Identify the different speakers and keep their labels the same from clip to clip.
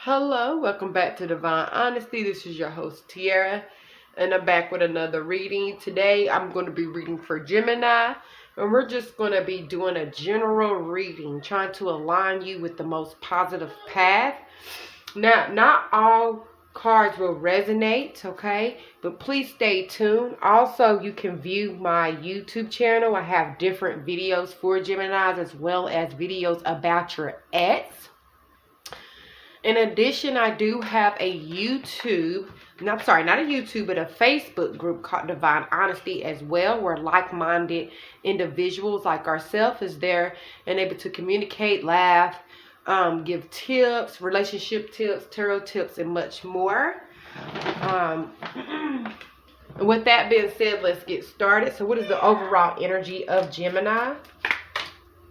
Speaker 1: Hello, welcome back to Divine Honesty. This is your host Tiara, and I'm back with another reading. Today I'm going to be reading for Gemini, and we're just going to be doing a general reading, trying to align you with the most positive path. Now, not all cards will resonate, okay? But please stay tuned. Also, you can view my YouTube channel. I have different videos for Geminis as well as videos about your ex. In addition, I do have a YouTube, not a YouTube, but a Facebook group called Divine Honesty as well, where like-minded individuals like ourselves is there and able to communicate, laugh, give tips, relationship tips, tarot tips, and much more. With that being said, let's get started. So what is the overall energy of Gemini?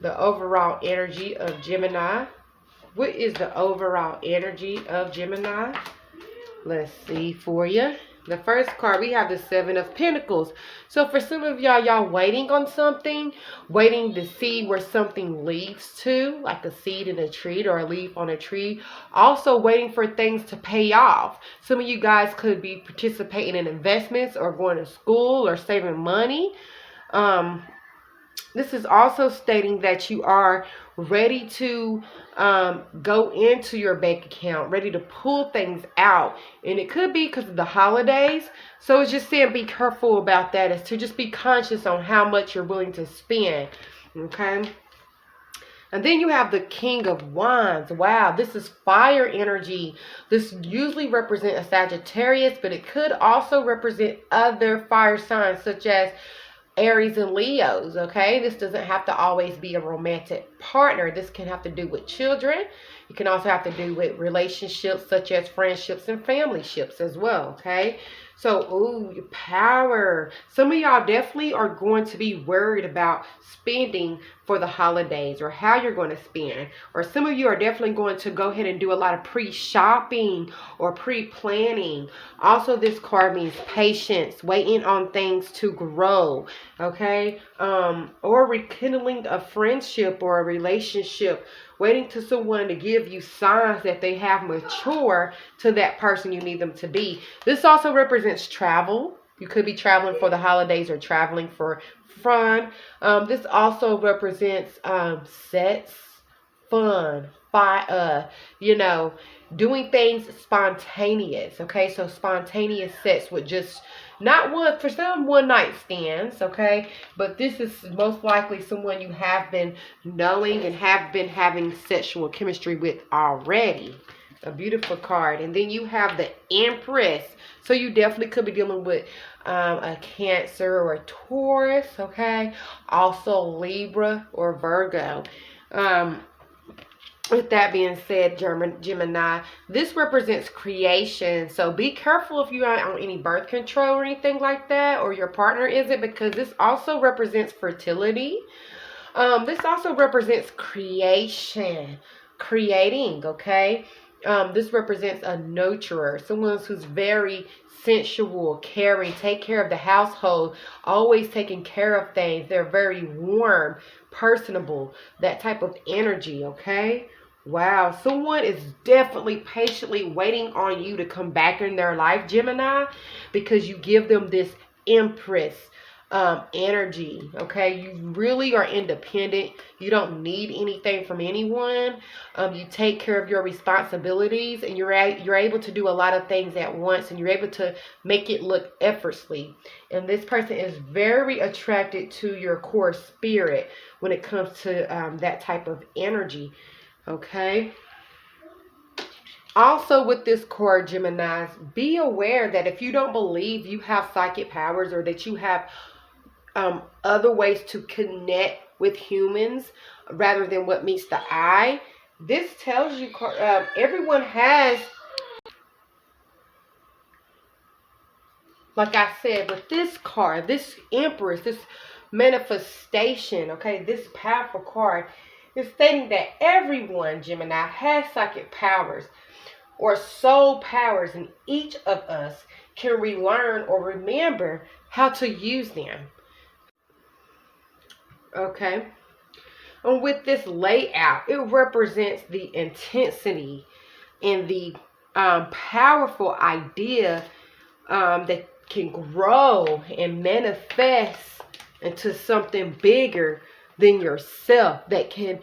Speaker 1: The overall energy of Gemini. What is the overall energy of Gemini? Let's see for you. The first card, we have the Seven of Pentacles. So for some of y'all waiting on something, waiting to see where something leads to, like a seed in a tree or a leaf on a tree. Also waiting for things to pay off. Some of you guys could be participating in investments or going to school or saving money. This is also stating that you are ready to go into your bank account, ready to pull things out. And it could be because of the holidays. So it's just saying be careful about that. Is to just be conscious on how much you're willing to spend. Okay. And then you have the King of Wands. Wow, this is fire energy. This usually represents a Sagittarius, but it could also represent other fire signs such as Aries and Leos, okay? This doesn't have to always be a romantic partner. This can have to do with children. It can also have to do with relationships such as friendships and family ships as well, okay? So, ooh, your power. Some of y'all definitely are going to be worried about spending for the holidays or how you're going to spend. Or some of you are definitely going to go ahead and do a lot of pre-shopping or pre-planning. Also, this card means patience, waiting on things to grow, okay? Or rekindling a friendship or a relationship, waiting to someone to give you signs that they have matured to that person you need them to be. This also represents travel. You could be traveling for the holidays or traveling for fun. This also represents sets, fun, doing things spontaneous. Okay, so spontaneous sets with just not one night stands, okay? But this is most likely someone you have been knowing and have been having sexual chemistry with already. A beautiful card. And then you have the Empress. So you definitely could be dealing with a Cancer or a Taurus, okay? Also Libra or Virgo. With that being said, Gemini, this represents creation. So be careful if you are on any birth control or anything like that, or your partner isn't, because this also represents fertility. This also represents creation, creating, okay? This represents a nurturer, someone who's very sensual, caring, take care of the household, always taking care of things. They're very warm, personable, that type of energy, okay? Wow, someone is definitely patiently waiting on you to come back in their life, Gemini, because you give them this Empress energy, okay? You really are independent. You don't need anything from anyone. You take care of your responsibilities, and you're able to do a lot of things at once, and you're able to make it look effortlessly. And this person is very attracted to your core spirit when it comes to that type of energy. Okay. Also with this card, Geminis, be aware that if you don't believe you have psychic powers or that you have other ways to connect with humans rather than what meets the eye, this tells you everyone has, like I said, with this card, this Empress, this manifestation, okay, this powerful card, is stating that everyone, Gemini, has psychic powers or soul powers, and each of us can relearn or remember how to use them. Okay? And with this layout, it represents the intensity, and the powerful idea that can grow and manifest into something bigger than yourself, that can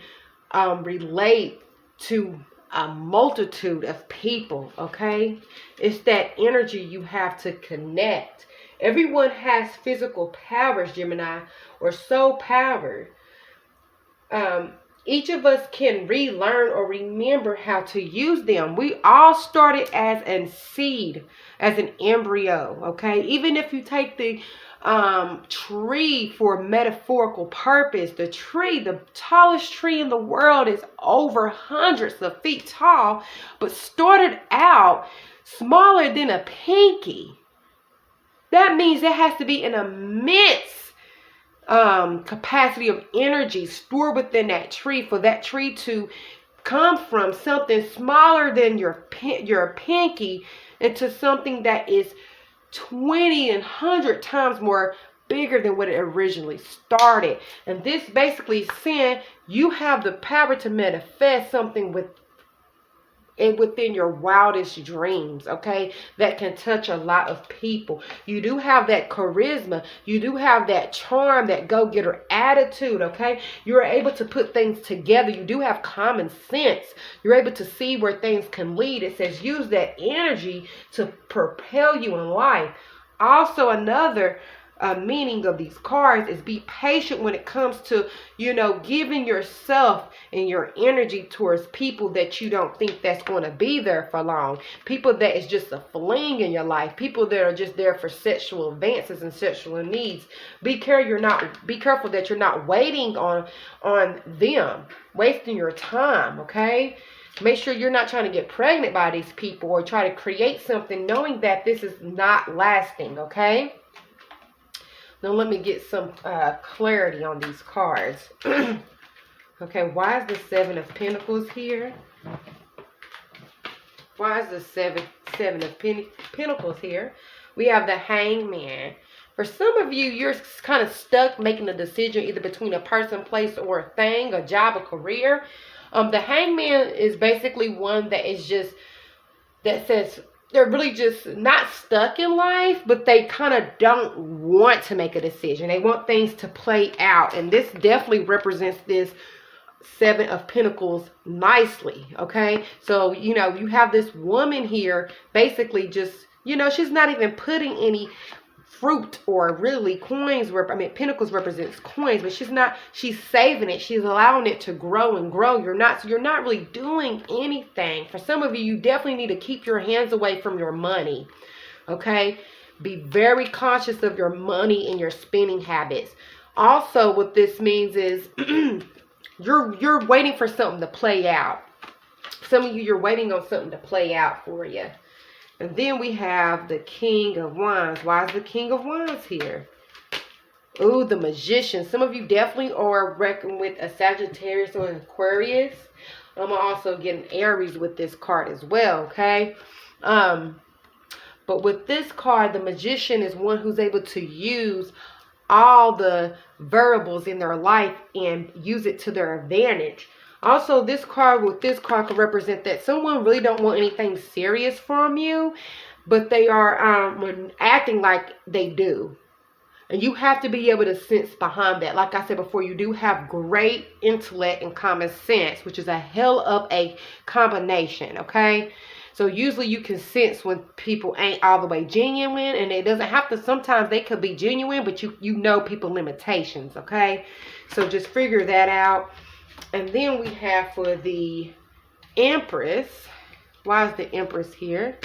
Speaker 1: relate to a multitude of people, okay? It's that energy you have to connect. Everyone has physical powers, Gemini, or soul power. Each of us can relearn or remember how to use them. We all started as a seed, as an embryo, okay? Even if you take the tree for metaphorical purpose, the tree, the tallest tree in the world, is over hundreds of feet tall, but started out smaller than a pinky. That means there has to be an immense capacity of energy stored within that tree for that tree to come from something smaller than your pinky into something that is 20 and 100 times more bigger than what it originally started. And this basically is saying you have the power to manifest something within your wildest dreams, okay, that can touch a lot of people. You do have that charisma, you do have that charm, that go-getter attitude, okay? You're able to put things together. You do have common sense. You're able to see where things can lead. It says use that energy to propel you in life. Also, another meaning of these cards is be patient when it comes to, giving yourself and your energy towards people that you don't think that's going to be there for long. People that is just a fling in your life. People that are just there for sexual advances and sexual needs. Be careful that you're not waiting on them, wasting your time, okay? Make sure you're not trying to get pregnant by these people or try to create something knowing that this is not lasting, okay? Now let me get some clarity on these cards. Okay, why is the Seven of Pentacles here? Why is the seven of Pentacles here? We have the Hangman. For some of you, you're kind of stuck making a decision either between a person, place, or a thing, a job, a career. The Hangman is basically one that is just, that says they're really just not stuck in life, but they kind of don't want to make a decision. They want things to play out. And this definitely represents this Seven of Pentacles nicely, okay? So, you have this woman here basically just, she's not even putting any fruit or really coins. Pentacles represents coins, but she's saving it. She's allowing it to grow and grow. You're not really doing anything. For some of you, you definitely need to keep your hands away from your money, okay? Be very conscious of your money and your spending habits. Also, what this means is you're waiting for something to play out. Some of you, you're waiting on something to play out for you. And then we have the King of Wands. Why is the King of Wands here? Ooh, the Magician. Some of you definitely are reckoning with a Sagittarius or an Aquarius. I'm also getting Aries with this card as well, okay? But with this card, the Magician is one who's able to use all the variables in their life and use it to their advantage. Also, this card could represent that someone really don't want anything serious from you, but they are acting like they do. And you have to be able to sense behind that. Like I said before, you do have great intellect and common sense, which is a hell of a combination, okay? So usually you can sense when people ain't all the way genuine, and it doesn't have to, sometimes they could be genuine, but you know people limitations, okay? So just figure that out. And then we have for the Empress. Why is the Empress here?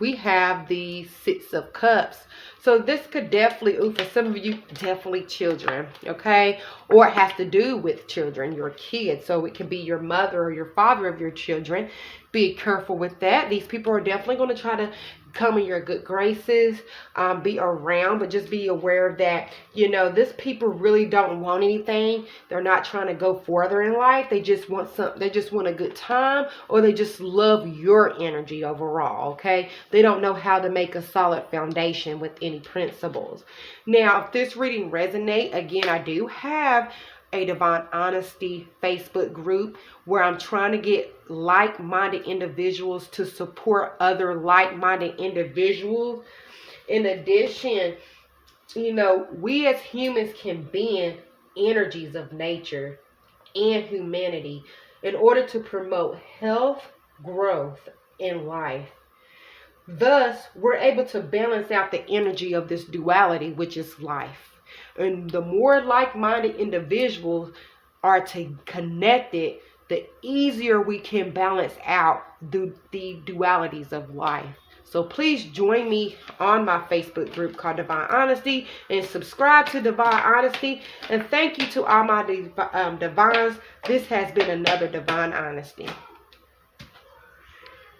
Speaker 1: We have the Six of Cups. So this could definitely, for some of you, definitely children, okay? Or it has to do with children, your kids. So it can be your mother or your father of your children. Be careful with that. These people are definitely going to try to come in your good graces, be around, but just be aware that, this people really don't want anything. They're not trying to go further in life. They just want they just want a good time, or they just love your energy overall, okay? They don't know how to make a solid foundation with any principles. Now, if this reading resonates, again, I do have a Divine Honesty Facebook group where I'm trying to get like-minded individuals to support other like-minded individuals. In addition, we as humans can bend energies of nature and humanity in order to promote health, growth, and life. Thus, we're able to balance out the energy of this duality, which is life. And the more like-minded individuals are connected, the easier we can balance out the dualities of life. So please join me on my Facebook group called Divine Honesty and subscribe to Divine Honesty. And thank you to all my divines. This has been another Divine Honesty.